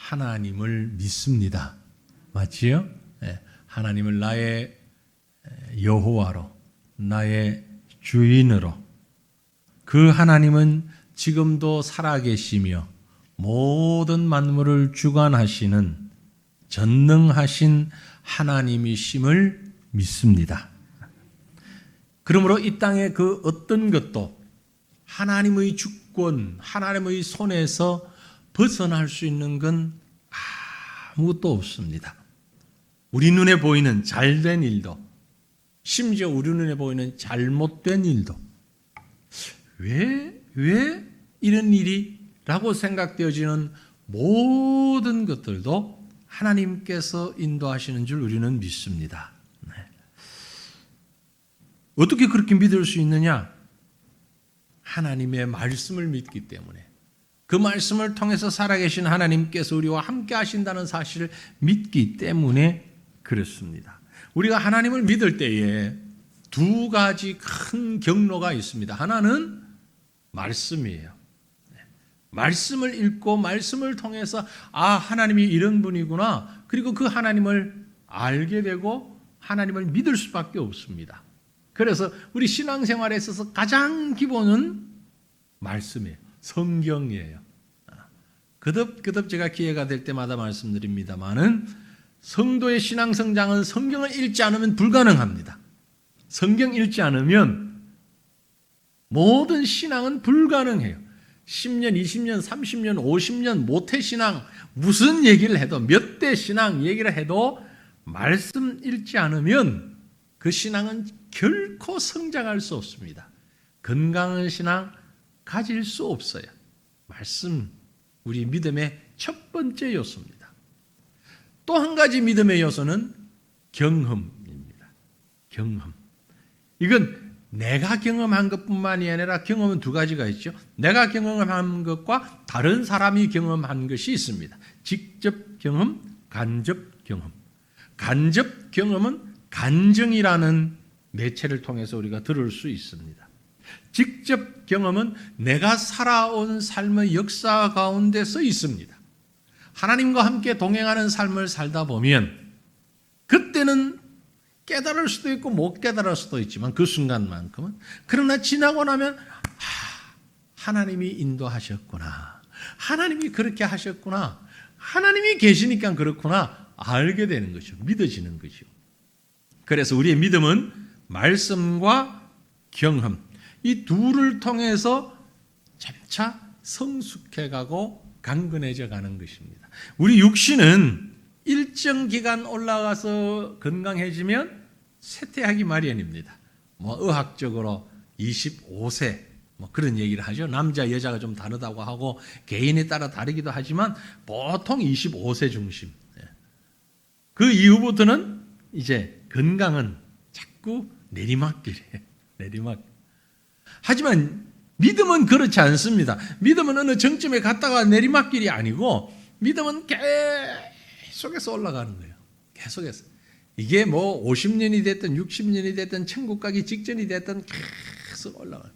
하나님을 믿습니다. 맞지요? 예, 하나님을 나의 여호와로, 나의 주인으로. 그 하나님은 지금도 살아계시며 모든 만물을 주관하시는 전능하신 하나님이심을 믿습니다. 그러므로 이 땅의 그 어떤 것도 하나님의 주권, 하나님의 손에서 벗어날 수 있는 건 아무것도 없습니다. 우리 눈에 보이는 잘된 일도, 심지어 우리 눈에 보이는 잘못된 일도 왜 이런 일이? 라고 생각되어지는 모든 것들도 하나님께서 인도하시는 줄 우리는 믿습니다. 네. 어떻게 그렇게 믿을 수 있느냐? 하나님의 말씀을 믿기 때문에, 그 말씀을 통해서 살아계신 하나님께서 우리와 함께 하신다는 사실을 믿기 때문에 그렇습니다. 우리가 하나님을 믿을 때에 두 가지 큰 경로가 있습니다. 하나는 말씀이에요. 말씀을 읽고 말씀을 통해서 하나님이 이런 분이구나. 그리고 그 하나님을 알게 되고 하나님을 믿을 수밖에 없습니다. 그래서 우리 신앙생활에 있어서 가장 기본은 말씀이에요. 성경이에요. 거듭 제가 기회가 될 때마다 말씀드립니다마는 성도의 신앙 성장은 성경을 읽지 않으면 불가능합니다. 성경 읽지 않으면 모든 신앙은 불가능해요. 10년, 20년, 30년, 50년 모태신앙 무슨 얘기를 해도, 몇 대 신앙 얘기를 해도 말씀 읽지 않으면 그 신앙은 결코 성장할 수 없습니다. 건강한 신앙 가질 수 없어요. 말씀, 우리 믿음의 첫 번째 요소입니다. 또 한 가지 믿음의 요소는 경험입니다. 경험. 이건 내가 경험한 것뿐만이 아니라 경험은 두 가지가 있죠. 내가 경험한 것과 다른 사람이 경험한 것이 있습니다. 직접 경험, 간접 경험. 간접 경험은 간증이라는 매체를 통해서 우리가 들을 수 있습니다. 직접 경험은 내가 살아온 삶의 역사 가운데서 있습니다. 하나님과 함께 동행하는 삶을 살다 보면 그때는 깨달을 수도 있고 못 깨달을 수도 있지만 그 순간만큼은, 그러나 지나고 나면 하나님이 인도하셨구나, 하나님이 그렇게 하셨구나, 하나님이 계시니까 그렇구나 알게 되는 것이죠. 믿어지는 것이죠. 그래서 우리의 믿음은 말씀과 경험, 이 둘을 통해서 점차 성숙해가고 강건해져 가는 것입니다. 우리 육신은 일정 기간 올라가서 건강해지면 쇠퇴하기 마련입니다. 의학적으로 25세 그런 얘기를 하죠. 남자 여자가 좀 다르다고 하고 개인에 따라 다르기도 하지만 보통 25세 중심. 그 이후부터는 이제 건강은 자꾸 내리막길이에요. 내리막. 하지만 믿음은 그렇지 않습니다. 믿음은 어느 정점에 갔다가 내리막길이 아니고 믿음은 계속해서 올라가는 거예요. 계속해서. 이게 50년이 됐든 60년이 됐든 천국 가기 직전이 됐든 계속 올라가요.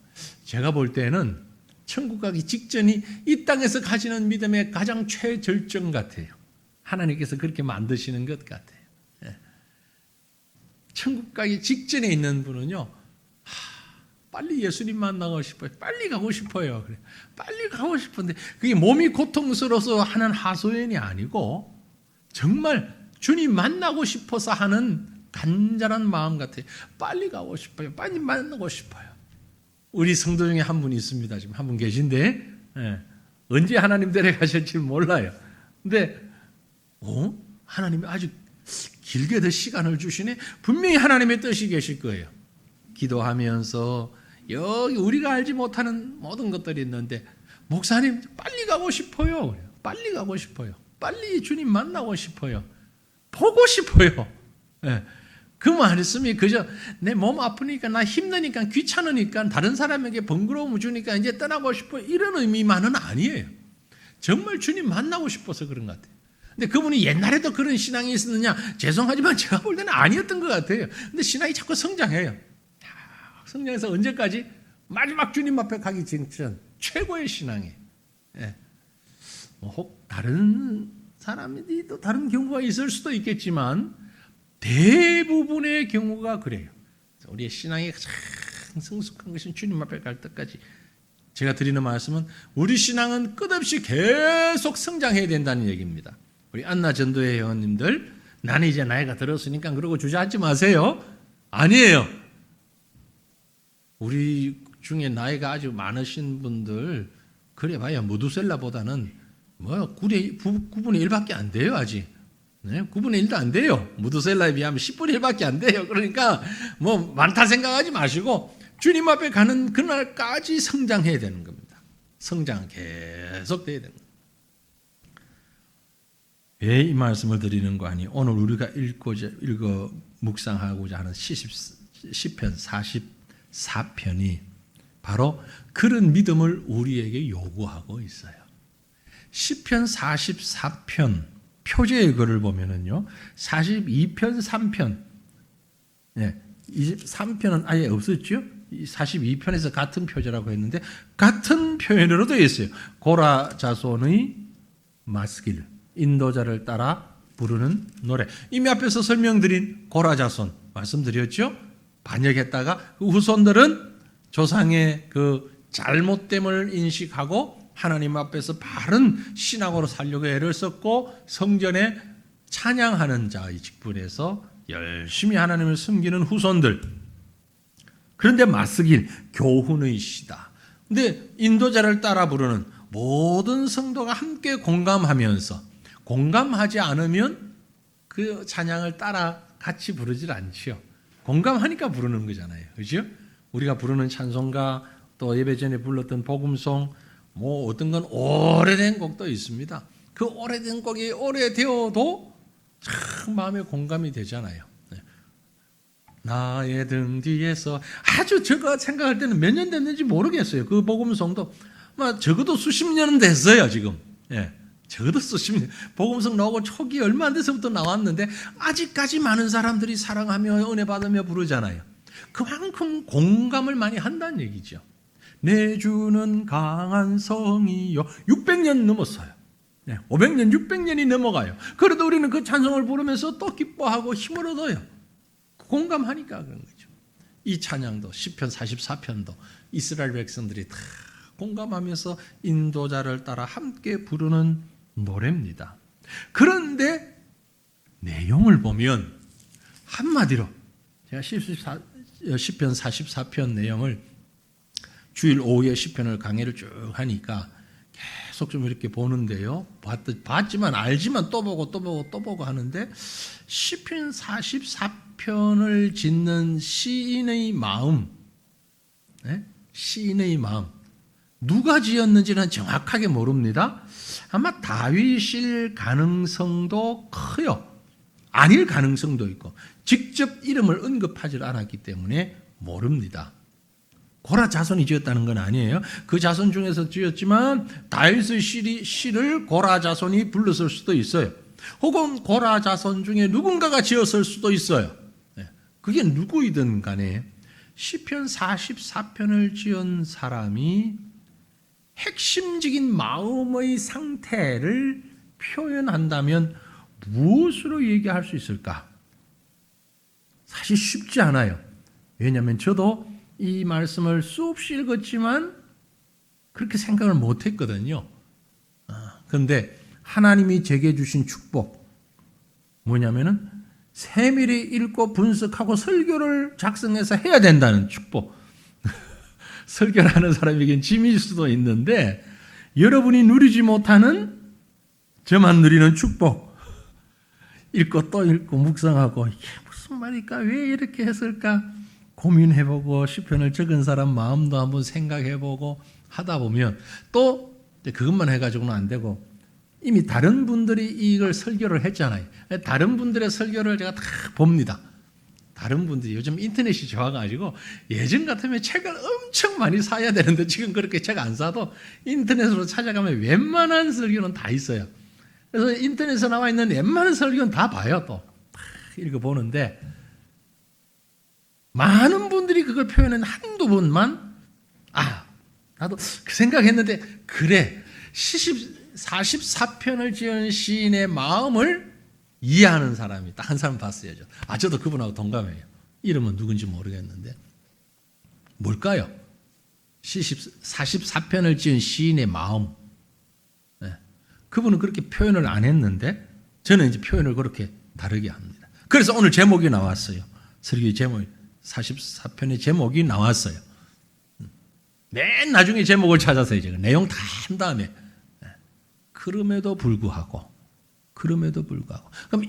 제가 볼 때는 천국 가기 직전이 이 땅에서 가지는 믿음의 가장 최절정 같아요. 하나님께서 그렇게 만드시는 것 같아요. 천국 가기 직전에 있는 분은요, 빨리 예수님 만나고 싶어요. 빨리 가고 싶어요. 그래. 빨리 가고 싶은데 그게 몸이 고통스러워서 하는 하소연이 아니고 정말 주님 만나고 싶어서 하는 간절한 마음 같아요. 빨리 가고 싶어요. 빨리 만나고 싶어요. 우리 성도 중에 한 분이 있습니다. 지금 한 분 계신데 언제 하나님 데려가실지 몰라요. 근데 하나님이 아주 길게 더 시간을 주시네. 분명히 하나님의 뜻이 계실 거예요. 기도하면서 여기 우리가 알지 못하는 모든 것들이 있는데 목사님 빨리 가고 싶어요. 빨리 가고 싶어요. 빨리 주님 만나고 싶어요. 보고 싶어요. 그 말씀이 그저 내 몸 아프니까 나 힘드니까 귀찮으니까 다른 사람에게 번거로움을 주니까 이제 떠나고 싶어 이런 의미만은 아니에요. 정말 주님 만나고 싶어서 그런 것 같아요. 근데 그분이 옛날에도 그런 신앙이 있었느냐? 죄송하지만 제가 볼 때는 아니었던 것 같아요. 근데 신앙이 자꾸 성장해요. 성장해서 언제까지? 마지막 주님 앞에 가기 직전 최고의 신앙이에요. 혹 다른 사람이 또 다른 경우가 있을 수도 있겠지만 대부분의 경우가 그래요. 우리의 신앙이 가장 성숙한 것은 주님 앞에 갈 때까지. 제가 드리는 말씀은 우리 신앙은 끝없이 계속 성장해야 된다는 얘기입니다. 우리 안나 전도회 회원님들, 나는 이제 나이가 들었으니까 그러고 주저앉지 마세요. 아니에요. 우리 중에 나이가 아주 많으신 분들 그래봐야 무두셀라보다는 9분의 1밖에 안 돼요. 아직 9분의 1도 안 돼요. 무두셀라에 비하면 10분의 1밖에 안 돼요. 그러니까 많다 생각하지 마시고 주님 앞에 가는 그날까지 성장해야 되는 겁니다. 성장은 계속 돼야 됩니다. 왜 이 말씀을 드리는 거 아니? 오늘 우리가 읽어 묵상하고자 하는 시편 44편이 바로 그런 믿음을 우리에게 요구하고 있어요. 시편 44편 표제의 글을 보면은요, 42편 3편, 네, 3편은 아예 없었죠. 42편에서 같은 표제라고 했는데 같은 표현으로 되어 있어요. 고라 자손의 마스길, 인도자를 따라 부르는 노래. 이미 앞에서 설명드린 고라 자손 말씀드렸죠. 반역했다가 그 후손들은 조상의 그 잘못됨을 인식하고 하나님 앞에서 바른 신앙으로 살려고 애를 썼고 성전에 찬양하는 자의 직분에서 열심히 하나님을 섬기는 후손들. 그런데 맞서길 교훈의 시다. 근데 인도자를 따라 부르는 모든 성도가 함께 공감하면서, 공감하지 않으면 그 찬양을 따라 같이 부르질 않지요. 공감하니까 부르는 거잖아요. 그죠? 우리가 부르는 찬송가, 또 예배 전에 불렀던 복음송, 어떤 건 오래된 곡도 있습니다. 그 오래된 곡이 오래되어도 참 마음에 공감이 되잖아요. 나의 등 뒤에서, 아주 제가 생각할 때는 몇 년 됐는지 모르겠어요. 그 복음송도 적어도 수십 년은 됐어요. 지금. 적어도 수십 년. 복음송 나오고 초기 얼마 안 돼서부터 나왔는데 아직까지 많은 사람들이 사랑하며 은혜 받으며 부르잖아요. 그만큼 공감을 많이 한다는 얘기죠. 내 주는 강한 성이요. 600년 넘었어요. 500년, 600년이 넘어가요. 그래도 우리는 그 찬송을 부르면서 또 기뻐하고 힘을 얻어요. 공감하니까 그런 거죠. 이 찬양도 시편 44편도 이스라엘 백성들이 다 공감하면서 인도자를 따라 함께 부르는 노래입니다. 그런데 내용을 보면 한마디로 제가 시편 44편 내용을 주일 오후에 시편을 강의를 쭉 하니까 계속 좀 이렇게 보는데요. 봤지만 알지만 또 보고 하는데 시편 44편을 짓는 시인의 마음, 시인의 마음, 누가 지었는지는 정확하게 모릅니다. 아마 다윗일 가능성도 커요. 아닐 가능성도 있고 직접 이름을 언급하지 않았기 때문에 모릅니다. 고라 자손이 지었다는 건 아니에요. 그 자손 중에서 지었지만 다윗의 시를 고라 자손이 불렀을 수도 있어요. 혹은 고라 자손 중에 누군가가 지었을 수도 있어요. 그게 누구이든 간에 시편 44편을 지은 사람이 핵심적인 마음의 상태를 표현한다면 무엇으로 얘기할 수 있을까? 사실 쉽지 않아요. 왜냐하면 저도 이 말씀을 수없이 읽었지만 그렇게 생각을 못했거든요. 그런데 하나님이 제게 주신 축복 뭐냐면은 세밀히 읽고 분석하고 설교를 작성해서 해야 된다는 축복. 설교를 하는 사람에겐 짐일 수도 있는데 여러분이 누리지 못하는 저만 누리는 축복. 읽고 또 읽고 묵상하고 이게 무슨 말일까? 왜 이렇게 했을까? 고민해보고 시편을 적은 사람 마음도 한번 생각해보고 하다 보면 또 그것만 해가지고는 안 되고 이미 다른 분들이 이걸 설교를 했잖아요. 다른 분들의 설교를 제가 다 봅니다. 다른 분들이 요즘 인터넷이 좋아가지고 예전 같으면 책을 엄청 많이 사야 되는데 지금 그렇게 책 안 사도 인터넷으로 찾아가면 웬만한 설교는 다 있어요. 그래서 인터넷에 나와 있는 웬만한 설교는 다 봐요. 또 읽어보는데 많은 분들이 그걸 표현한 한두 번만 나도 그 생각했는데 그래 44편을 지은 시인의 마음을 이해하는 사람이 딱 한 사람 봤어요. 저도 그분하고 동감해요. 이름은 누군지 모르겠는데 뭘까요? 44편을 지은 시인의 마음. 네. 그분은 그렇게 표현을 안 했는데 저는 이제 표현을 그렇게 다르게 합니다. 그래서 오늘 제목이 나왔어요. 설교의 제목 44편의 제목이 나왔어요. 맨 나중에 제목을 찾아서 이제 내용 다 한 다음에 그럼에도 불구하고 그럼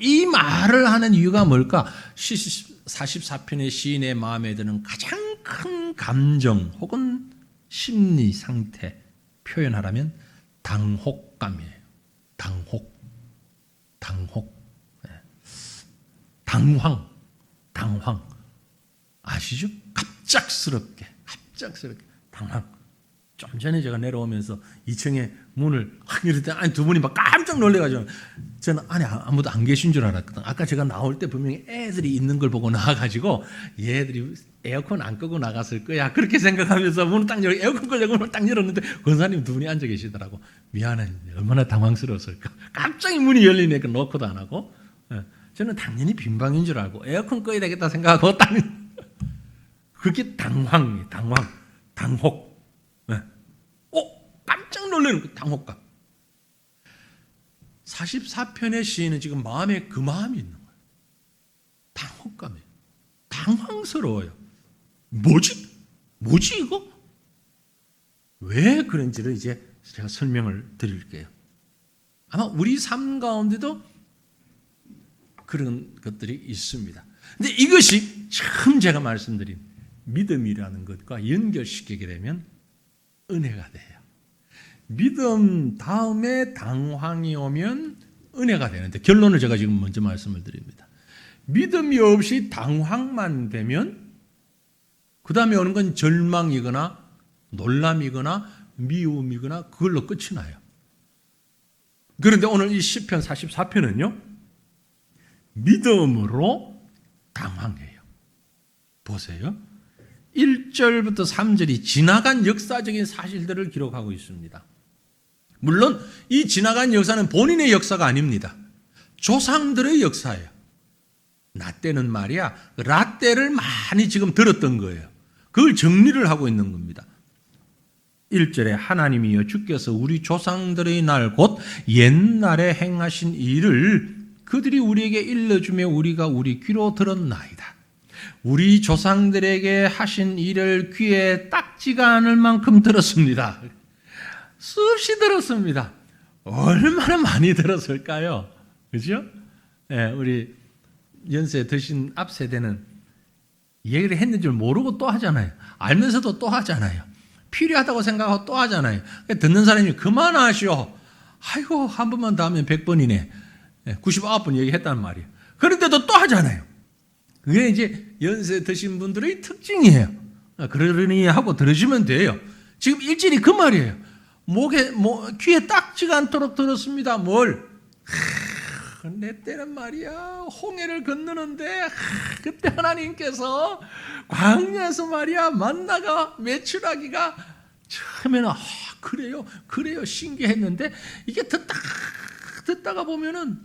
이 말을 하는 이유가 뭘까? 44편의 시인의 마음에 드는 가장 큰 감정 혹은 심리 상태 표현하라면 당혹감이에요. 당황 아시죠? 갑작스럽게 당황. 좀 전에 제가 내려오면서 2층에 문을 확 열을 때 안에 두 분이 막 깜짝 놀래가지고 저는 안에 아무도 안 계신 줄 알았거든. 아까 제가 나올 때 분명히 애들이 있는 걸 보고 나와가지고 얘들이 에어컨 안 끄고 나갔을 거야 그렇게 생각하면서 문을 딱 열고 에어컨 끄려고 문을 딱 열었는데 권사님 두 분이 앉아 계시더라고. 미안해. 얼마나 당황스러웠을까. 갑자기 문이 열리니까 노크도 안 하고. 저는 당연히 빈방인 줄 알고 에어컨 꺼야 되겠다 생각하고 딱 그게 당혹. 깜짝 놀라는 그 당혹감. 44편의 시인은 지금 마음에 그 마음이 있는 거예요. 당혹감이에요. 당황스러워요. 뭐지 이거? 왜 그런지를 이제 제가 설명을 드릴게요. 아마 우리 삶 가운데도 그런 것들이 있습니다. 근데 이것이 처음 제가 말씀드린 믿음이라는 것과 연결시키게 되면 은혜가 돼요. 믿음 다음에 당황이 오면 은혜가 되는데 결론을 제가 지금 먼저 말씀을 드립니다. 믿음이 없이 당황만 되면 그 다음에 오는 건 절망이거나 놀람이거나 미움이거나 그걸로 끝이 나요. 그런데 오늘 이 시편 44편은요. 믿음으로 당황해요. 보세요. 1절부터 3절이 지나간 역사적인 사실들을 기록하고 있습니다. 물론 이 지나간 역사는 본인의 역사가 아닙니다. 조상들의 역사예요. 나 때는 말이야 라떼를 많이 지금 들었던 거예요. 그걸 정리를 하고 있는 겁니다. 1절에 하나님이여 주께서 우리 조상들의 날 곧 옛날에 행하신 일을 그들이 우리에게 일러주며 우리가 우리 귀로 들었나이다. 우리 조상들에게 하신 일을 귀에 딱지가 않을 만큼 들었습니다. 수없이 들었습니다. 얼마나 많이 들었을까요? 그죠? 네, 우리 연세 드신 앞 세대는 얘기를 했는 줄 모르고 또 하잖아요. 알면서도 또 하잖아요. 필요하다고 생각하고 또 하잖아요. 듣는 사람이 그만하시오. 아이고 한 번만 더 하면 100번이네. 99번 얘기했단 말이에요. 그런데도 또 하잖아요. 그게 이제 연세 드신 분들의 특징이에요. 그러니 하고 들으시면 돼요. 지금 일절이 그 말이에요. 귀에 딱지가 않도록 들었습니다. 뭘? 내 때는 말이야 홍해를 건너는데 그때 하나님께서 광야에서 말이야 만나가 메추라기가 처음에는 그래요 신기했는데 이게 듣다가 보면은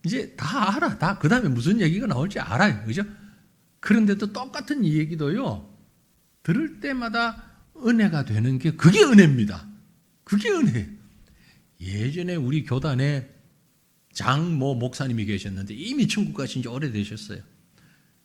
이제 다 알아. 다 그 다음에 무슨 얘기가 나올지 알아요. 그죠? 그런데도 똑같은 이 얘기도요 들을 때마다 은혜가 되는 게 그게 은혜입니다. 그게 은혜예요. 예전에 우리 교단에 장모 목사님이 계셨는데 이미 천국 가신 지 오래되셨어요.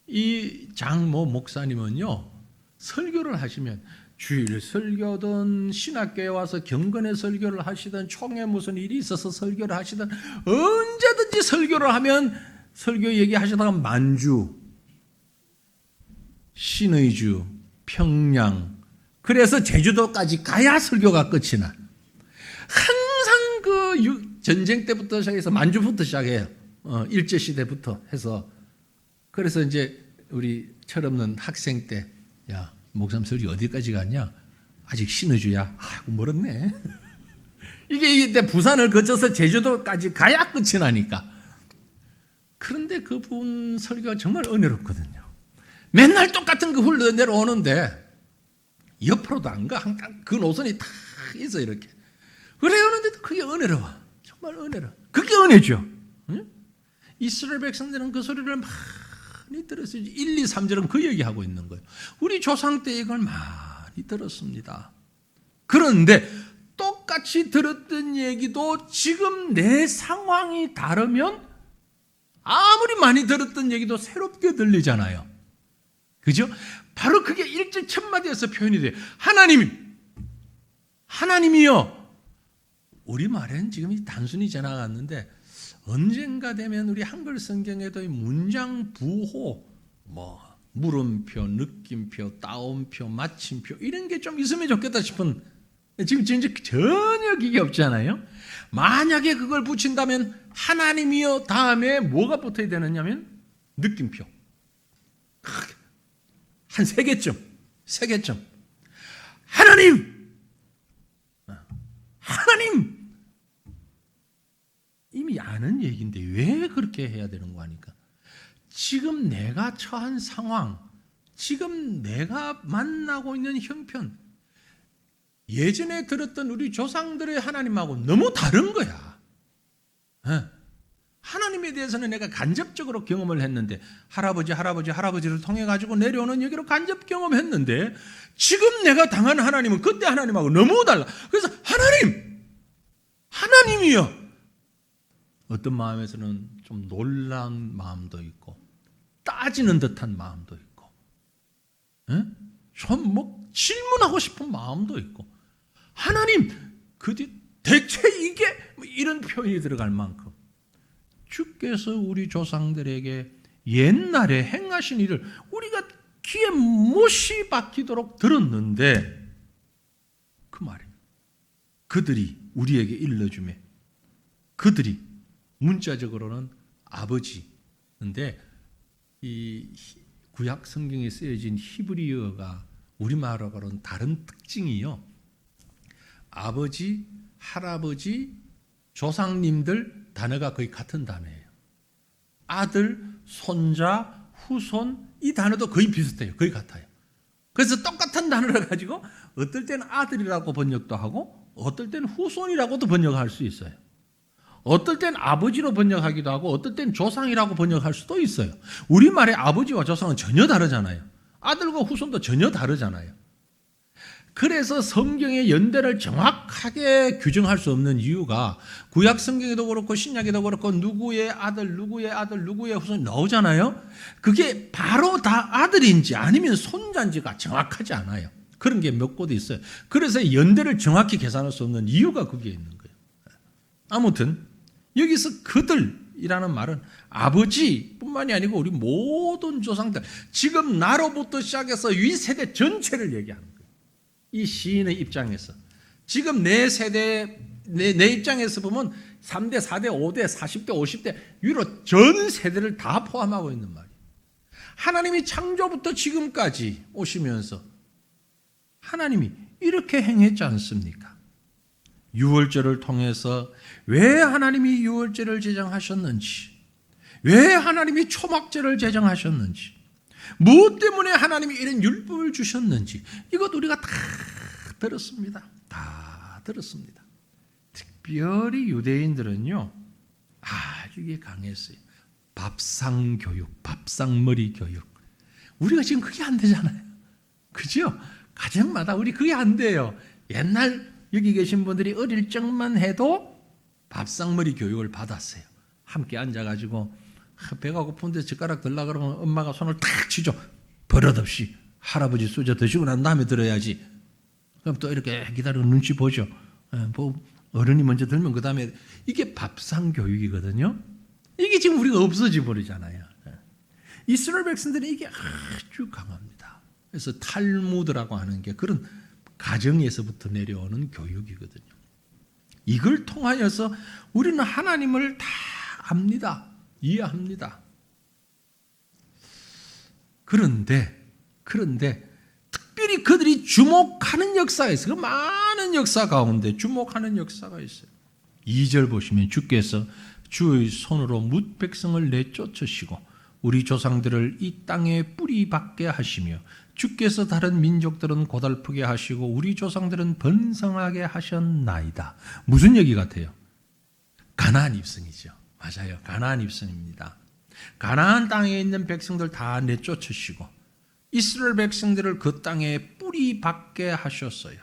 이 장모 목사님은요 설교를 하시면 주일 설교든 신학교에 와서 경건의 설교를 하시든 총회 무슨 일이 있어서 설교를 하시든 언제든지 설교를 하면 설교 얘기하시다가 만주, 신의주, 평양 그래서 제주도까지 가야 설교가 끝이 나. 항상 그 전쟁 때부터 시작해서 만주부터 시작해요. 일제시대부터 해서. 그래서 이제 우리 철없는 학생 때, 야, 목사님 설교 어디까지 갔냐? 아직 신의주야. 아이고, 멀었네. 이게 부산을 거쳐서 제주도까지 가야 끝이 나니까. 그런데 그분 설교가 정말 은혜롭거든요. 맨날 똑같은 그 흘러 내려오는데, 옆으로도 안 가. 항상 그 노선이 다 있어, 이렇게. 그래오는데도 그게 은혜로워. 정말 은혜로워. 그게 은혜죠. 응? 이스라엘 백성들은 그 소리를 많이 들었어요. 1, 2, 3절은 그 얘기하고 있는 거예요. 우리 조상 때 이걸 많이 들었습니다. 그런데 똑같이 들었던 얘기도 지금 내 상황이 다르면 아무리 많이 들었던 얘기도 새롭게 들리잖아요. 그죠? 바로 그게 1절 첫 마디에서 표현이 돼요. 하나님이요. 우리말엔 지금 단순히 지나갔는데 언젠가 되면 우리 한글 성경에도 이 문장 부호, 물음표, 느낌표, 따옴표, 마침표 이런 게 좀 있으면 좋겠다 싶은, 지금 전혀 그게 없잖아요. 만약에 그걸 붙인다면 하나님이요 다음에 뭐가 붙어야 되느냐면 느낌표. 한 3개쯤. 하나님! 이미 아는 얘기인데 왜 그렇게 해야 되는 거 아니까? 지금 내가 처한 상황, 지금 내가 만나고 있는 형편, 예전에 들었던 우리 조상들의 하나님하고 너무 다른 거야. 하나님에 대해서는 내가 간접적으로 경험을 했는데 할아버지를 통해 가지고 내려오는 얘기로 간접 경험했는데 지금 내가 당한 하나님은 그때 하나님하고 너무 달라. 그래서 하나님이요. 어떤 마음에서는 좀 놀란 마음도 있고 따지는 듯한 마음도 있고 좀 질문하고 싶은 마음도 있고 하나님 대체 이게 이런 표현이 들어갈 만큼 주께서 우리 조상들에게 옛날에 행하신 일을 우리가 귀에 못이 박히도록 들었는데 그 말이에요. 그들이 우리에게 일러주매 그들이 문자적으로는 아버지인데 이 구약 성경에 쓰여진 히브리어가 우리말하고는 다른 특징이요. 아버지, 할아버지, 조상님들 단어가 거의 같은 단어예요. 아들, 손자, 후손 이 단어도 거의 비슷해요. 거의 같아요. 그래서 똑같은 단어를 가지고 어떨 때는 아들이라고 번역도 하고 어떨 때는 후손이라고도 번역할 수 있어요. 어떨 땐 아버지로 번역하기도 하고 어떨 땐 조상이라고 번역할 수도 있어요. 우리말의 아버지와 조상은 전혀 다르잖아요. 아들과 후손도 전혀 다르잖아요. 그래서 성경의 연대를 정확하게 규정할 수 없는 이유가 구약 성경에도 그렇고 신약에도 그렇고 누구의 아들, 누구의 후손이 나오잖아요. 그게 바로 다 아들인지 아니면 손자인지가 정확하지 않아요. 그런 게 몇 곳 있어요. 그래서 연대를 정확히 계산할 수 없는 이유가 거기에 있는 거예요. 아무튼 여기서 그들이라는 말은 아버지뿐만이 아니고 우리 모든 조상들, 지금 나로부터 시작해서 위 세대 전체를 얘기하는 거예요. 이 시인의 입장에서 지금 내 세대, 내 입장에서 보면 3대, 4대, 5대, 40대, 50대 위로 전 세대를 다 포함하고 있는 말이에요. 하나님이 창조부터 지금까지 오시면서 하나님이 이렇게 행했지 않습니까? 유월절을 통해서 왜 하나님이 유월절을 제정하셨는지, 왜 하나님이 초막절을 제정하셨는지, 무엇 때문에 하나님이 이런 율법을 주셨는지 이것 우리가 다 들었습니다. 다 들었습니다. 특별히 유대인들은요 아주 이게 강했어요. 밥상교육, 밥상머리 교육. 우리가 지금 그게 안 되잖아요. 그죠? 가정마다 우리 그게 안 돼요. 옛날 여기 계신 분들이 어릴 적만 해도 밥상머리 교육을 받았어요. 함께 앉아가지고 배가 고픈데 젓가락 들라 그러면 엄마가 손을 탁 치죠. 버릇없이 할아버지 수저 드시고 난 다음에 들어야지. 그럼 또 이렇게 기다리고 눈치 보죠. 어른이 먼저 들면 그 다음에 이게 밥상 교육이거든요. 이게 지금 우리가 없어져 버리잖아요. 이스라엘 백성들은 이게 아주 강합니다. 그래서 탈무드라고 하는 게 그런 가정에서부터 내려오는 교육이거든요. 이걸 통하여서 우리는 하나님을 다 압니다. 이해합니다. 그런데 특별히 그들이 주목하는 역사가 있어요. 그 많은 역사 가운데 주목하는 역사가 있어요. 2절 보시면 주께서 주의 손으로 뭇 백성을 내쫓으시고 우리 조상들을 이 땅에 뿌리 박게 하시며 주께서 다른 민족들은 고달프게 하시고 우리 조상들은 번성하게 하셨나이다. 무슨 얘기 같아요? 가나안 입성이죠. 맞아요. 가나안 입성입니다. 가나안 땅에 있는 백성들 다 내쫓으시고 이스라엘 백성들을 그 땅에 뿌리 박게 하셨어요.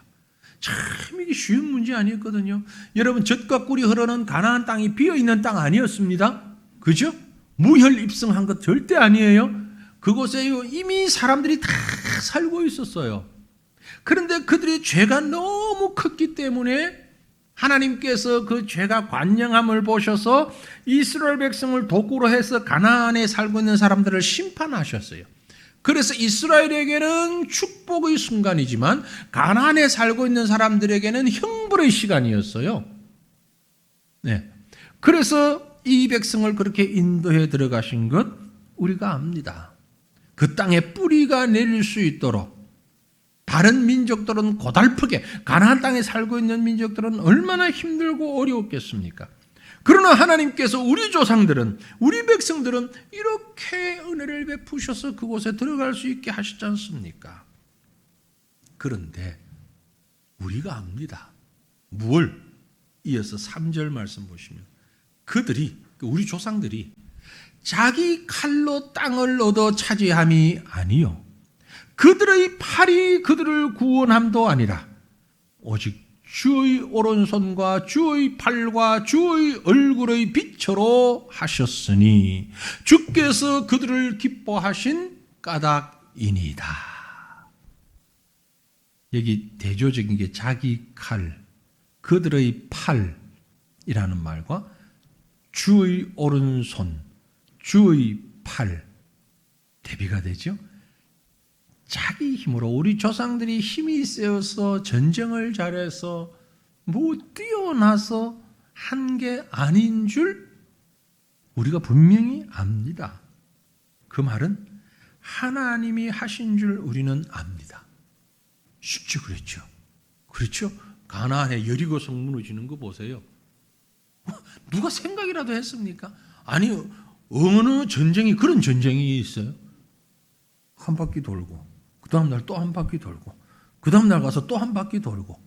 참 이게 쉬운 문제 아니었거든요. 여러분, 젖과 꿀이 흐르는 가나안 땅이 비어있는 땅 아니었습니다. 그죠? 무혈 입성한 것 절대 아니에요. 그곳에 이미 사람들이 다 살고 있었어요. 그런데 그들의 죄가 너무 컸기 때문에 하나님께서 그 죄가 관영함을 보셔서 이스라엘 백성을 도구로 해서 가나안에 살고 있는 사람들을 심판하셨어요. 그래서 이스라엘에게는 축복의 순간이지만 가나안에 살고 있는 사람들에게는 형벌의 시간이었어요. 네. 그래서 이 백성을 그렇게 인도해 들어가신 것 우리가 압니다. 그 땅에 뿌리가 내릴 수 있도록 다른 민족들은 고달프게, 가나안 땅에 살고 있는 민족들은 얼마나 힘들고 어려웠겠습니까? 그러나 하나님께서 우리 조상들은, 우리 백성들은 이렇게 은혜를 베푸셔서 그곳에 들어갈 수 있게 하시지 않습니까? 그런데 우리가 압니다. 뭘? 이어서 3절 말씀 보시면 그들이, 우리 조상들이 자기 칼로 땅을 얻어 차지함이 아니요 그들의 팔이 그들을 구원함도 아니라 오직 주의 오른손과 주의 팔과 주의 얼굴의 빛으로 하셨으니 주께서 그들을 기뻐하신 까닭이니이다. 여기 대조적인 게 자기 칼, 그들의 팔이라는 말과 주의 오른손, 주의 팔 대비가 되죠. 자기 힘으로 우리 조상들이 힘이 세어서 전쟁을 잘해서 뛰어나서 한 게 아닌 줄 우리가 분명히 압니다. 그 말은 하나님이 하신 줄 우리는 압니다. 쉽죠, 그렇죠? 그렇죠? 가나안의 여리고성 무너지는 거 보세요. 누가 생각이라도 했습니까? 아니, 어느 전쟁이 그런 전쟁이 있어요? 한 바퀴 돌고 그 다음 날 또 한 바퀴 돌고 그 다음 날 가서 또 한 바퀴 돌고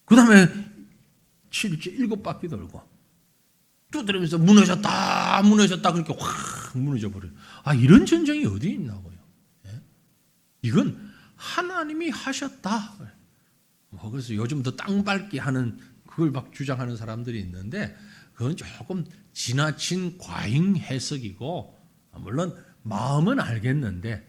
그 다음에 7일째 7바퀴 돌고 두드리면서 무너졌다 그렇게 확 무너져 버려요. 이런 전쟁이 어디 있나고요? 이건 하나님이 하셨다. 그래서 요즘도 땅 밟기 하는 그걸 막 주장하는 사람들이 있는데 그건 조금 지나친 과잉 해석이고, 물론 마음은 알겠는데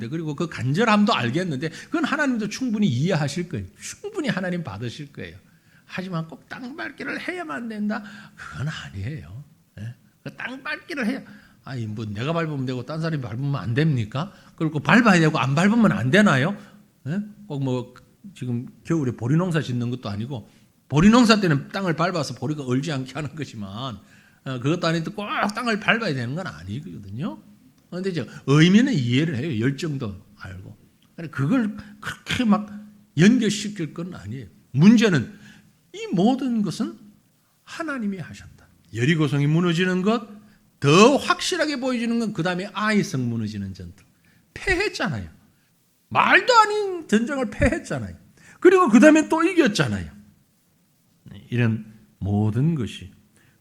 그리고 그 간절함도 알겠는데 그건 하나님도 충분히 이해하실 거예요. 충분히 하나님 받으실 거예요. 하지만 꼭 땅 밟기를 해야만 된다? 그건 아니에요. 땅 밟기를 해야, 내가 밟으면 되고 딴 사람이 밟으면 안 됩니까? 그리고 밟아야 되고 안 밟으면 안 되나요? 꼭 지금 겨울에 보리 농사 짓는 것도 아니고, 보리 농사 때는 땅을 밟아서 보리가 얼지 않게 하는 거지만 그것도 아닌데 꼭 땅을 밟아야 되는 건 아니거든요. 그런데 이제 의미는 이해를 해요. 열정도 알고. 그걸 그렇게 막 연결시킬 건 아니에요. 문제는 이 모든 것은 하나님이 하셨다. 여리고성이 무너지는 것, 더 확실하게 보여지는 건 그 다음에 아이성 무너지는 전투. 패했잖아요. 말도 아닌 전쟁을 패했잖아요. 그리고 그 다음에 또 이겼잖아요. 이런 모든 것이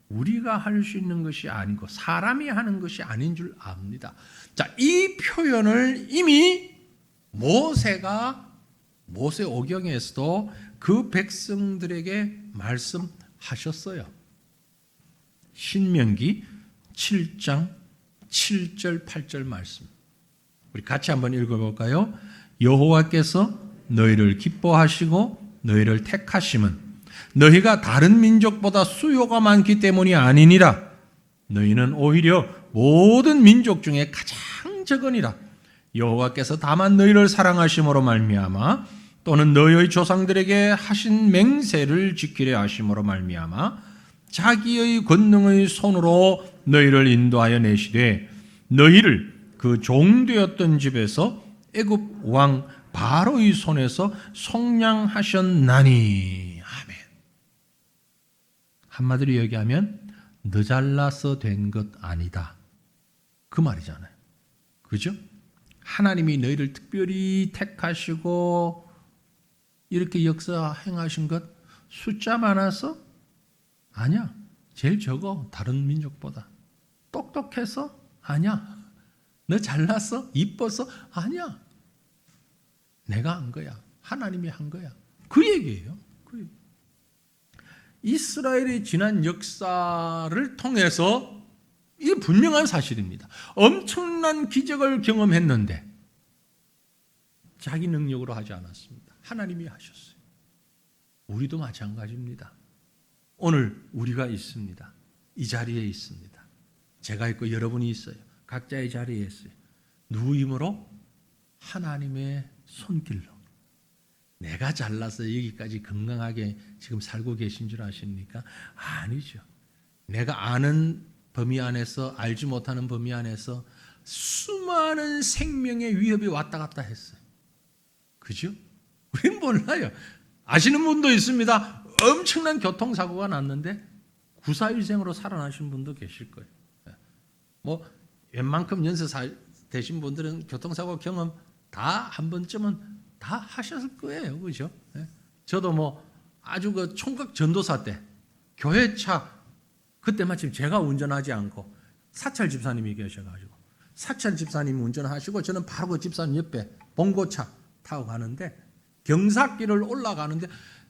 우리가 할 수 있는 것이 아니고 사람이 하는 것이 아닌 줄 압니다. 자, 이 표현을 이미 모세 오경에서도 그 백성들에게 말씀하셨어요. 신명기 7장 7절 8절 말씀. 우리 같이 한번 읽어볼까요? 여호와께서 너희를 기뻐하시고 너희를 택하심은 너희가 다른 민족보다 수요가 많기 때문이 아니니라. 너희는 오히려 모든 민족 중에 가장 적으니라. 여호와께서 다만 너희를 사랑하심으로 말미암아 또는 너희의 조상들에게 하신 맹세를 지키려 하심으로 말미암아 자기의 권능의 손으로 너희를 인도하여 내시되 너희를 그 종되었던 집에서 애굽 왕 바로의 손에서 속량하셨나니. 아멘. 한마디로 얘기하면 너 잘나서 된 것 아니다. 그 말이잖아요. 그죠? 하나님이 너희를 특별히 택하시고 이렇게 역사 행하신 것 숫자 많아서? 아니야. 제일 적어. 다른 민족보다. 똑똑해서? 아니야. 너 잘났어? 이뻐서? 아니야. 내가 한 거야. 하나님이 한 거야. 그 얘기예요. 그 얘기. 이스라엘의 지난 역사를 통해서 이게 분명한 사실입니다. 엄청난 기적을 경험했는데 자기 능력으로 하지 않았습니다. 하나님이 하셨어요. 우리도 마찬가지입니다. 오늘 우리가 있습니다. 이 자리에 있습니다. 제가 있고 여러분이 있어요. 각자의 자리에 있어요. 누구 힘으로? 하나님의 손길로. 내가 잘나서 여기까지 건강하게 지금 살고 계신 줄 아십니까? 아니죠. 내가 아는 범위 안에서 알지 못하는 범위 안에서 수많은 생명의 위협이 왔다 갔다 했어요. 그죠? 우리는 몰라요. 아시는 분도 있습니다. 엄청난 교통사고가 났는데 구사일생으로 살아나신 분도 계실 거예요. 뭐 웬만큼 연세 되신 분들은 교통사고 경험 다 한 번쯤은 다 하셨을 거예요. 그죠? 저도 뭐 아주 그 총각 전도사 때 교회차 그때 마침 제가 운전하지 않고 사찰 집사님이 계셔가지고 사찰 집사님이 운전하시고 저는 바로 그 집사님 옆에 봉고차 타고 가는데 경사길을 올라가는데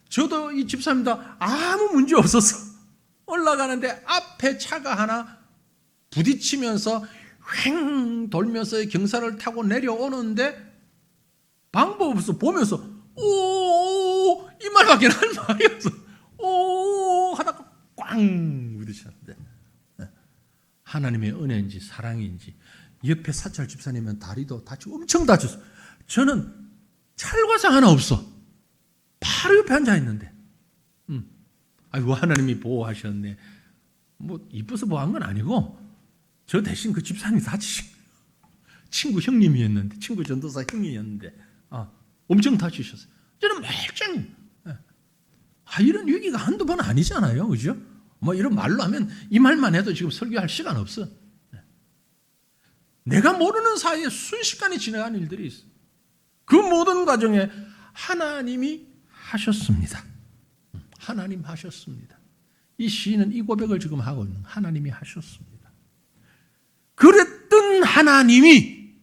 저도 이 집사님도 아무 문제 없었어. 올라가는데 앞에 차가 하나 부딪히면서 횡 돌면서 경사를 타고 내려오는데 방법 없어. 보면서 오 이 말밖에 할 말이 없어. 오 하다가 꽝 부딪혔는데 하나님의 은혜인지 사랑인지 옆에 사찰 집사님은 다리도 다치고 엄청 다쳤어. 저는 찰과상 하나 없어. 바로 옆에 앉아 있는데 아이고 하나님이 보호하셨네. 뭐 이뻐서 보호한 건 아니고 저 대신 그 집사님이 다치신 친구 형님이었는데 친구 전도사 형이었는데 엄청 다치셨어요. 저는 멀쩡히 이런 위기가 한두 번 아니잖아요. 그죠? 뭐 이런 말로 하면 이 말만 해도 지금 설교할 시간 없어. 내가 모르는 사이에 순식간에 지나간 일들이 있어. 그 모든 과정에 하나님이 하셨습니다. 하나님 하셨습니다. 이 시인은 이 고백을 지금 하고 있는 하나님이 하셨습니다. 그랬던 하나님이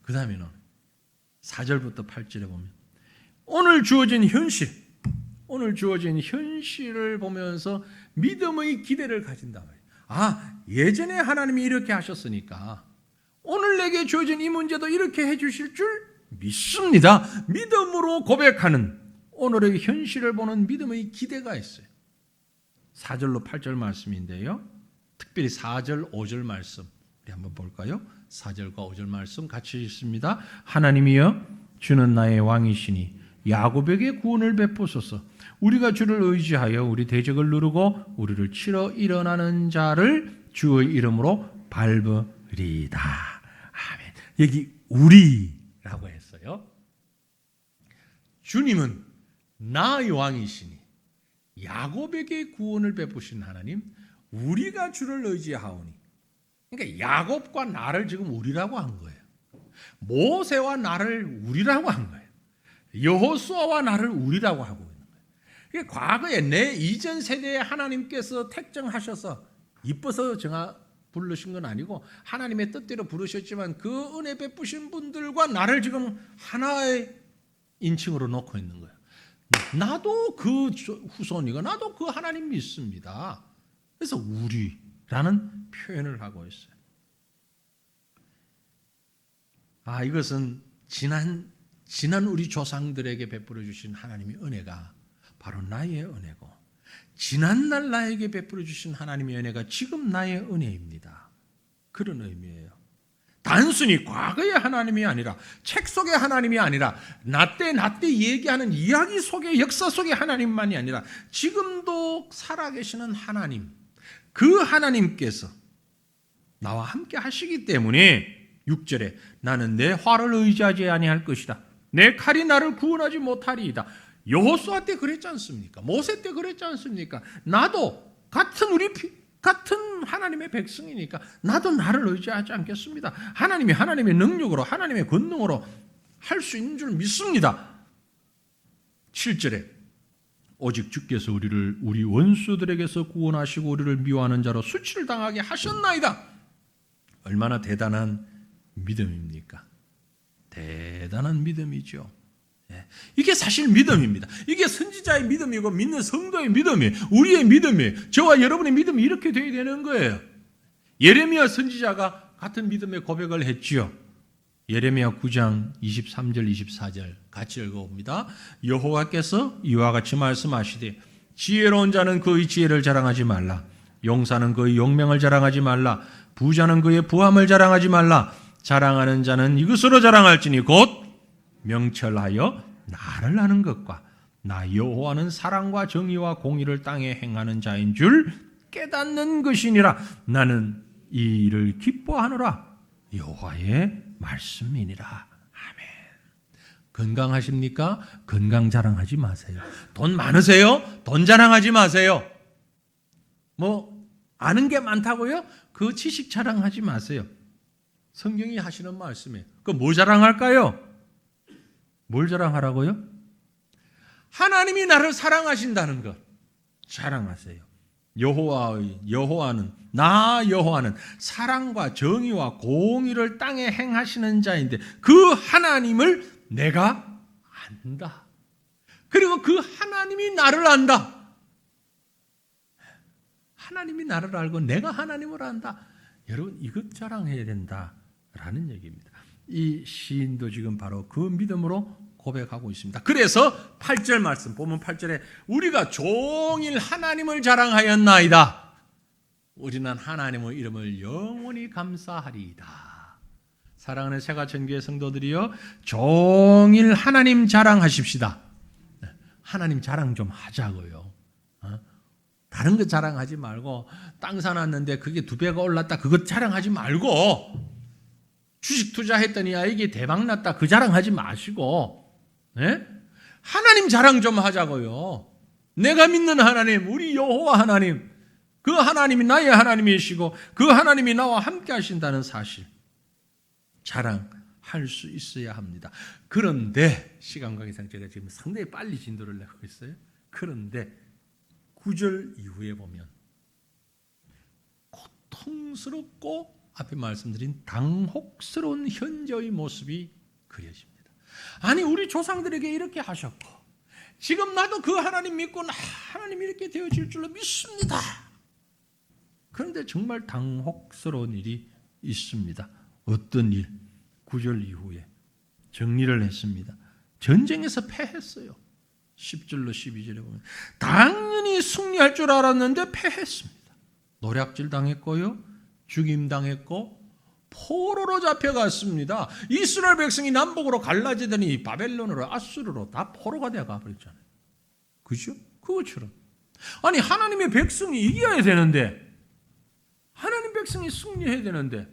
그 다음에는 4절부터 8절에 보면 오늘 주어진 현실을 보면서 믿음의 기대를 가진다 말이에요. 예전에 하나님이 이렇게 하셨으니까 오늘 내게 주어진 이 문제도 이렇게 해주실 줄 믿습니다. 믿음으로 고백하는 오늘의 현실을 보는 믿음의 기대가 있어요. 4절로 8절 말씀인데요. 특별히 4절, 5절 말씀 우리 한번 볼까요? 4절과 5절 말씀 같이 읽습니다. 하나님이여 주는 나의 왕이시니 야곱에게 구원을 베푸소서. 우리가 주를 의지하여 우리 대적을 누르고 우리를 치러 일어나는 자를 주의 이름으로 밟으리다. 아멘. 여기 우리라고 했어요. 주님은 나의 왕이시니 야곱에게 구원을 베푸신 하나님, 우리가 주를 의지하오니. 그러니까 야곱과 나를 지금 우리라고 한 거예요. 모세와 나를 우리라고 한 거예요. 여호수아와 나를 우리라고 하고 있는 거예요. 그러니까 과거에 내 이전 세대에 하나님께서 택정하셔서 이뻐서 부르신 건 아니고 하나님의 뜻대로 부르셨지만 그 은혜 베푸신 분들과 나를 지금 하나의 인칭으로 놓고 있는 거예요. 나도 그 후손이고 나도 그 하나님 믿습니다. 그래서 우리라는 표현을 하고 있어요. 이것은 지난 우리 조상들에게 베풀어 주신 하나님의 은혜가 바로 나의 은혜고, 지난날 나에게 베풀어 주신 하나님의 은혜가 지금 나의 은혜입니다. 그런 의미예요. 단순히 과거의 하나님이 아니라, 책 속의 하나님이 아니라, 나 때 얘기하는 이야기 속의, 역사 속의 하나님만이 아니라 지금도 살아계시는 하나님, 그 하나님께서 나와 함께 하시기 때문에 6절에 나는 내 활을 의지하지 아니할 것이다. 내 칼이 나를 구원하지 못하리이다. 여호수아 때 그랬지 않습니까? 모세 때 그랬지 않습니까? 나도 같은 우리 같은 하나님의 백성이니까 나도 나를 의지하지 않겠습니다. 하나님이 하나님의 능력으로 하나님의 권능으로 할 수 있는 줄 믿습니다. 7절에 오직 주께서 우리를 우리 원수들에게서 구원하시고 우리를 미워하는 자로 수치를 당하게 하셨나이다. 얼마나 대단한 믿음입니까? 대단한 믿음이죠. 이게 사실 믿음입니다. 이게 선지자의 믿음이고 믿는 성도의 믿음이에요. 우리의 믿음이에요. 저와 여러분의 믿음이 이렇게 돼야 되는 거예요. 예레미야 선지자가 같은 믿음의 고백을 했지요. 예레미야 9장 23절 24절 같이 읽어봅니다. 여호와께서 이와 같이 말씀하시되 지혜로운 자는 그의 지혜를 자랑하지 말라. 용사는 그의 용명을 자랑하지 말라. 부자는 그의 부함을 자랑하지 말라. 자랑하는 자는 이것으로 자랑할지니 곧 명철하여 나를 아는 것과 나 여호와는 사랑과 정의와 공의를 땅에 행하는 자인 줄 깨닫는 것이니라. 나는 이 일을 기뻐하노라. 여호와의 말씀이니라. 아멘. 건강하십니까? 건강 자랑하지 마세요. 돈 많으세요? 돈 자랑하지 마세요. 아는 게 많다고요? 그 지식 자랑하지 마세요. 성경이 하시는 말씀이에요. 뭐 자랑할까요? 뭘 자랑하라고요? 하나님이 나를 사랑하신다는 것 자랑하세요. 여호와는 사랑과 정의와 공의를 땅에 행하시는 자인데 그 하나님을 내가 안다. 그리고 그 하나님이 나를 안다. 하나님이 나를 알고 내가 하나님을 안다. 여러분 이것 자랑해야 된다라는 얘기입니다. 이 시인도 지금 바로 그 믿음으로 고백하고 있습니다. 그래서 8절 말씀 보면 8절에 우리가 종일 하나님을 자랑하였나이다. 우리는 하나님의 이름을 영원히 감사하리이다. 사랑하는 새가천교회 성도들이여 종일 하나님 자랑하십시다. 하나님 자랑 좀 하자고요. 다른 거 자랑하지 말고 땅 사놨는데 그게 2배가 올랐다 그것 자랑하지 말고 주식 투자했더니 이게 대박 났다 그 자랑하지 마시고 하나님 자랑 좀 하자고요. 내가 믿는 하나님 우리 여호와 하나님 그 하나님이 나의 하나님이시고 그 하나님이 나와 함께 하신다는 사실 자랑할 수 있어야 합니다. 그런데 시간 관계상 제가 지금 상당히 빨리 진도를 내고 있어요. 그런데 9절 이후에 보면 고통스럽고 앞에 말씀드린 당혹스러운 현재의 모습이 그려집니다. 아니 우리 조상들에게 이렇게 하셨고 지금 나도 그 하나님 믿고 하나님이 이렇게 되어질 줄로 믿습니다. 그런데 정말 당혹스러운 일이 있습니다. 어떤 일? 9절 이후에 정리를 했습니다. 전쟁에서 패했어요. 10절로 12절에 보면 당연히 승리할 줄 알았는데 패했습니다. 노략질 당했고요. 죽임 당했고 포로로 잡혀갔습니다. 이스라엘 백성이 남북으로 갈라지더니 바벨론으로 아수르로 다 포로가 되어 가버렸잖아요. 그죠? 그것처럼 아니 하나님의 백성이 이겨야 되는데 하나님 백성이 승리해야 되는데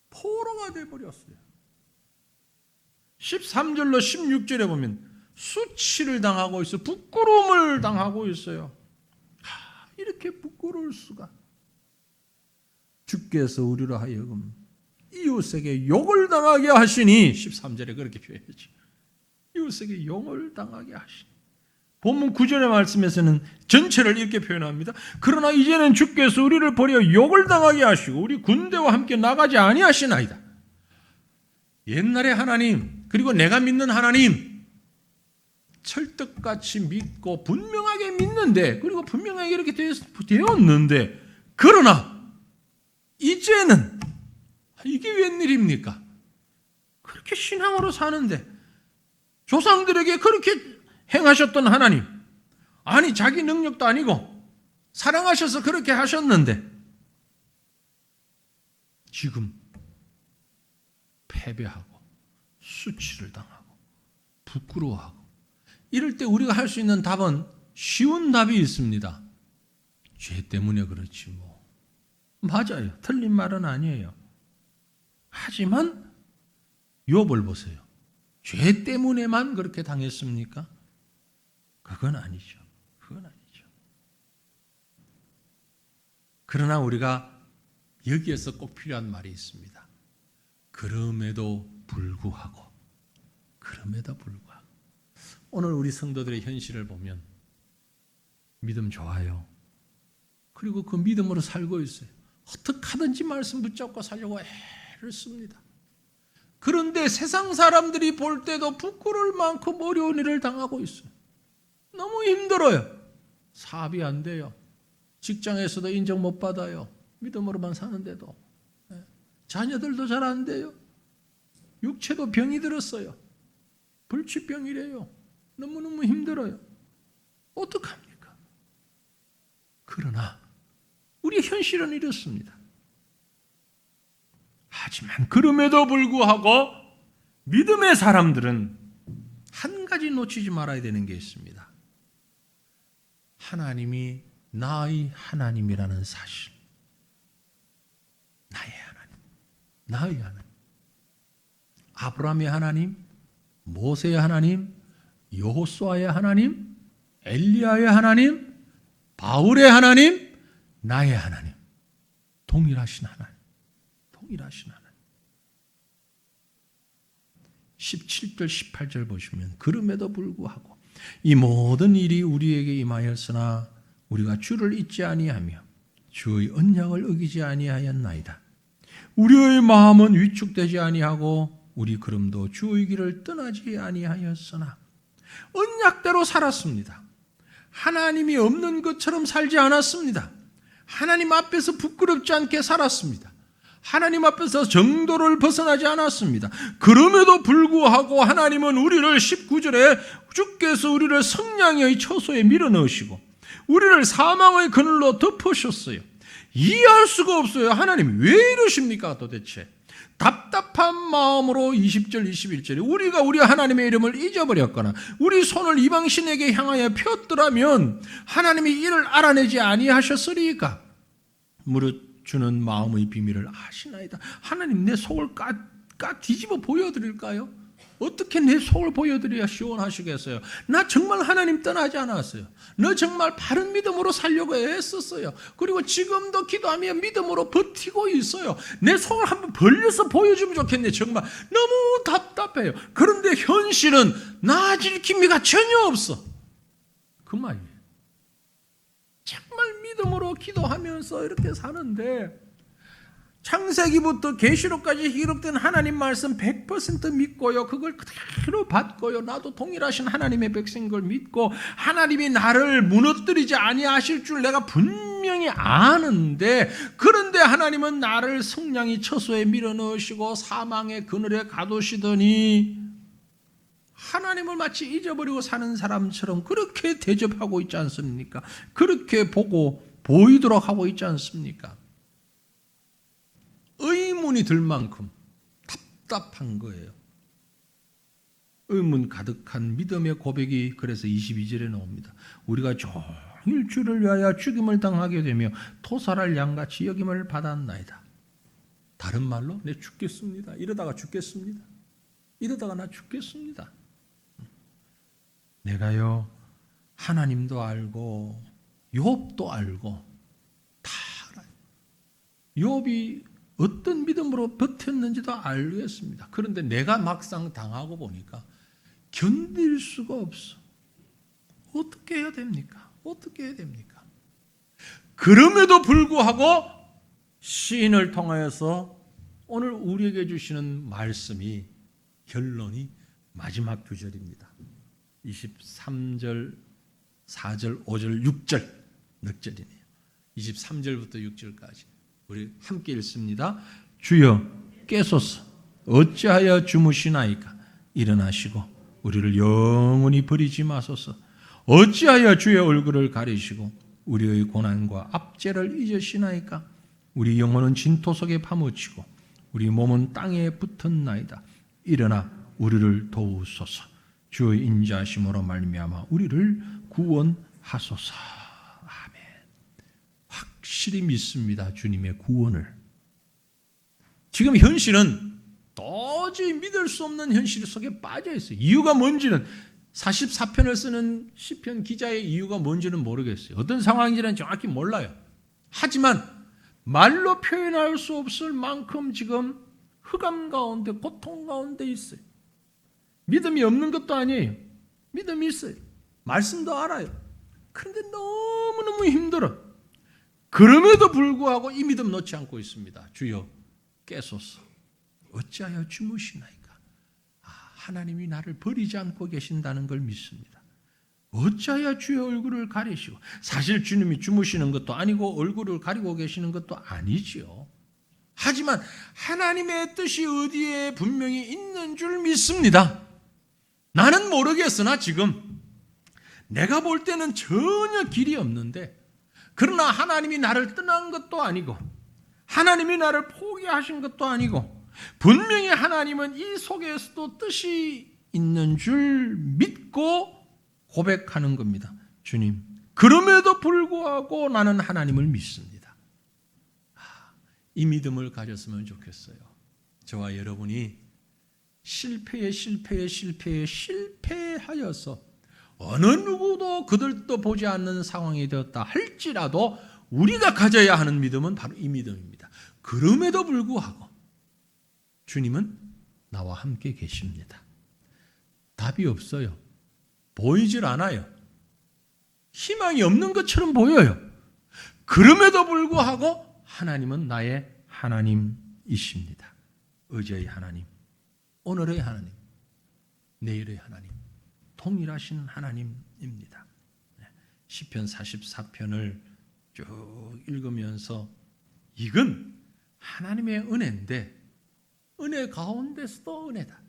포로가 되어버렸어요. 13절로 16절에 보면 수치를 당하고 있어요. 부끄러움을 당하고 있어요. 이렇게 부끄러울 수가. 주께서 우리로 하여금 이웃에게 욕을 당하게 하시니 13절에 그렇게 표현했죠. 이웃에게 욕을 당하게 하시니 본문 9절의 말씀에서는 전체를 이렇게 표현합니다. 그러나 이제는 주께서 우리를 버려 욕을 당하게 하시고 우리 군대와 함께 나가지 아니하시나이다. 옛날에 하나님 그리고 내가 믿는 하나님 철떡같이 믿고 분명하게 믿는데 그리고 분명하게 이렇게 되었는데 그러나 이제는 이게 웬일입니까? 그렇게 신앙으로 사는데 조상들에게 그렇게 행하셨던 하나님 아니 자기 능력도 아니고 사랑하셔서 그렇게 하셨는데 지금 패배하고 수치를 당하고 부끄러워하고 이럴 때 우리가 할 수 있는 답은 쉬운 답이 있습니다. 죄 때문에 그렇지 뭐. 맞아요. 틀린 말은 아니에요. 하지만 욥을 보세요. 죄 때문에만 그렇게 당했습니까? 그건 아니죠. 그건 아니죠. 그러나 우리가 여기에서 꼭 필요한 말이 있습니다. 그럼에도 불구하고 오늘 우리 성도들의 현실을 보면 믿음 좋아요. 그리고 그 믿음으로 살고 있어요. 어떻게 하든지 말씀 붙잡고 살려고 애를 씁니다. 그런데 세상 사람들이 볼 때도 부끄러울 만큼 어려운 일을 당하고 있어요. 너무 힘들어요. 사업이 안 돼요. 직장에서도 인정 못 받아요. 믿음으로만 사는데도. 자녀들도 잘 안 돼요. 육체도 병이 들었어요. 불치병이래요. 너무너무 힘들어요. 어떡합니까? 그러나 우리의 현실은 이렇습니다. 하지만 그럼에도 불구하고 믿음의 사람들은 한 가지 놓치지 말아야 되는 게 있습니다. 하나님이 나의 하나님이라는 사실. 나의 하나님. 아브라함의 하나님, 모세의 하나님, 여호수아의 하나님, 엘리야의 하나님, 바울의 하나님, 나의 하나님. 동일하신 하나님. 17절 18절 보시면 그럼에도 불구하고 이 모든 일이 우리에게 임하였으나 우리가 주를 잊지 아니하며 주의 언약을 어기지 아니하였나이다. 우리의 마음은 위축되지 아니하고 우리 그럼도 주의 길을 떠나지 아니하였으나 언약대로 살았습니다. 하나님이 없는 것처럼 살지 않았습니다. 하나님 앞에서 부끄럽지 않게 살았습니다. 하나님 앞에서 정도를 벗어나지 않았습니다. 그럼에도 불구하고 하나님은 우리를 19절에 주께서 우리를 성량의 처소에 밀어넣으시고 우리를 사망의 그늘로 덮으셨어요. 이해할 수가 없어요. 하나님 왜 이러십니까 도대체? 답답한 마음으로 20절 21절에 우리가 우리 하나님의 이름을 잊어버렸거나 우리 손을 이방신에게 향하여 폈더라면 하나님이 이를 알아내지 아니하셨으리까? 무릇 주는 마음의 비밀을 아시나이다. 하나님 내 속을 뒤집어 보여드릴까요? 어떻게 내 속을 보여드려야 시원하시겠어요? 나 정말 하나님 떠나지 않았어요. 너 정말 바른 믿음으로 살려고 애썼어요. 그리고 지금도 기도하며 믿음으로 버티고 있어요. 내 속을 한번 벌려서 보여주면 좋겠네. 정말 너무 답답해요. 그런데 현실은 나아질 기미가 전혀 없어. 그 말이에요. 정말 믿음으로 기도하면서 이렇게 사는데 창세기부터 계시록까지 기록된 하나님 말씀 100% 믿고요. 그걸 그대로 받고요. 나도 동일하신 하나님의 백성인 걸 믿고 하나님이 나를 무너뜨리지 아니하실 줄 내가 분명히 아는데 그런데 하나님은 나를 성량의 처소에 밀어넣으시고 사망의 그늘에 가두시더니 하나님을 마치 잊어버리고 사는 사람처럼 그렇게 대접하고 있지 않습니까? 그렇게 보이도록 하고 있지 않습니까? 의문이 들 만큼 답답한 거예요. 의문 가득한 믿음의 고백이 그래서 22절에 나옵니다. 우리가 종일 주를 위하여 죽임을 당하게 되며 토살할 양같이 여김을 받았나이다. 다른 말로 내 죽겠습니다. 이러다가 죽겠습니다. 이러다가 나 죽겠습니다. 내가요 하나님도 알고 욥도 알고 다 알아요. 욥이 어떤 믿음으로 버텼는지도 알겠습니다. 그런데 내가 막상 당하고 보니까 견딜 수가 없어. 어떻게 해야 됩니까? 어떻게 해야 됩니까? 그럼에도 불구하고 시인을 통하여서 오늘 우리에게 주시는 말씀이 결론이 마지막 두 절입니다. 23절, 4절, 5절, 6절 넉 절이네요. 23절부터 6절까지 우리 함께 읽습니다. 주여 깨소서 어찌하여 주무시나이까? 일어나시고 우리를 영원히 버리지 마소서. 어찌하여 주의 얼굴을 가리시고 우리의 고난과 압제를 잊으시나이까? 우리 영혼은 진토 속에 파묻히고 우리 몸은 땅에 붙었나이다. 일어나 우리를 도우소서. 주의 인자하심으로 말미암아 우리를 구원하소서. 아멘. 확실히 믿습니다. 주님의 구원을. 지금 현실은 도저히 믿을 수 없는 현실 속에 빠져 있어요. 이유가 뭔지는 44편을 쓰는 시편 기자의 이유가 뭔지는 모르겠어요. 어떤 상황인지는 정확히 몰라요. 하지만 말로 표현할 수 없을 만큼 지금 흑암 가운데, 고통 가운데 있어요. 믿음이 없는 것도 아니에요. 믿음이 있어요. 말씀도 알아요. 그런데 너무너무 힘들어. 그럼에도 불구하고 이 믿음 놓지 않고 있습니다. 주여 깨소서. 어찌하여 주무시나이까. 하나님이 나를 버리지 않고 계신다는 걸 믿습니다. 어찌하여 주의 얼굴을 가리시고, 사실 주님이 주무시는 것도 아니고 얼굴을 가리고 계시는 것도 아니지요. 하지만 하나님의 뜻이 어디에 분명히 있는 줄 믿습니다. 나는 모르겠으나 지금 내가 볼 때는 전혀 길이 없는데, 그러나 하나님이 나를 떠난 것도 아니고 하나님이 나를 포기하신 것도 아니고 분명히 하나님은 이 속에서도 뜻이 있는 줄 믿고 고백하는 겁니다. 주님, 그럼에도 불구하고 나는 하나님을 믿습니다. 이 믿음을 가졌으면 좋겠어요. 저와 여러분이 실패하여서 어느 누구도 그들도 보지 않는 상황이 되었다 할지라도 우리가 가져야 하는 믿음은 바로 이 믿음입니다. 그럼에도 불구하고 주님은 나와 함께 계십니다. 답이 없어요. 보이질 않아요. 희망이 없는 것처럼 보여요. 그럼에도 불구하고 하나님은 나의 하나님이십니다. 어제의 하나님, 오늘의 하나님, 내일의 하나님, 동일하신 하나님입니다. 시편 44편을 쭉 읽으면서 이건 하나님의 은혜인데 은혜 가운데서도 은혜다.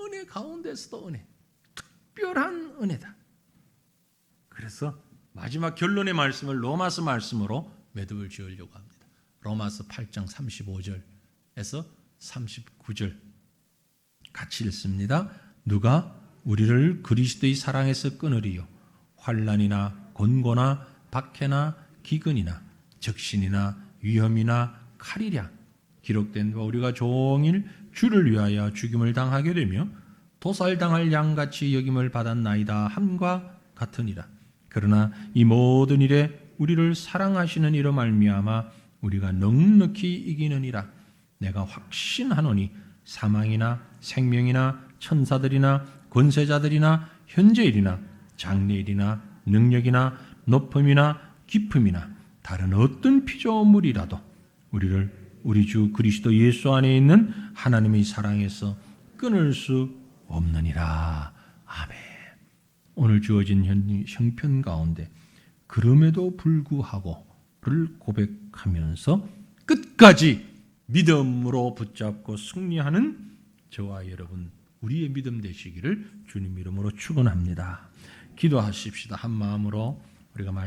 은혜 가운데서도 은혜. 특별한 은혜다. 그래서 마지막 결론의 말씀을 로마서 말씀으로 매듭을 지으려고 합니다. 로마서 8장 35절에서 39절 같이 읽습니다. 누가 우리를 그리스도의 사랑에서 끊으리요? 환난이나 곤고나 박해나 기근이나 적신이나 위험이나 칼이랴. 기록된 바 우리가 종일 주를 위하여 죽임을 당하게 되며 도살당할 양같이 여김을 받았나이다 함과 같으니라. 그러나 이 모든 일에 우리를 사랑하시는 이로 말미암아 우리가 넉넉히 이기느니라. 내가 확신하노니 사망이나 생명이나 천사들이나 권세자들이나 현재일이나 장래일이나 능력이나 높음이나 깊음이나 다른 어떤 피조물이라도 우리를 우리 주 그리스도 예수 안에 있는 하나님의 사랑에서 끊을 수 없느니라. 아멘. 오늘 주어진 형편 가운데 그럼에도 불구하고를 고백하면서 끝까지 믿음으로 붙잡고 승리하는 저와 여러분, 우리의 믿음 되시기를 주님 이름으로 축원합니다. 기도하십시다. 한 마음으로 우리가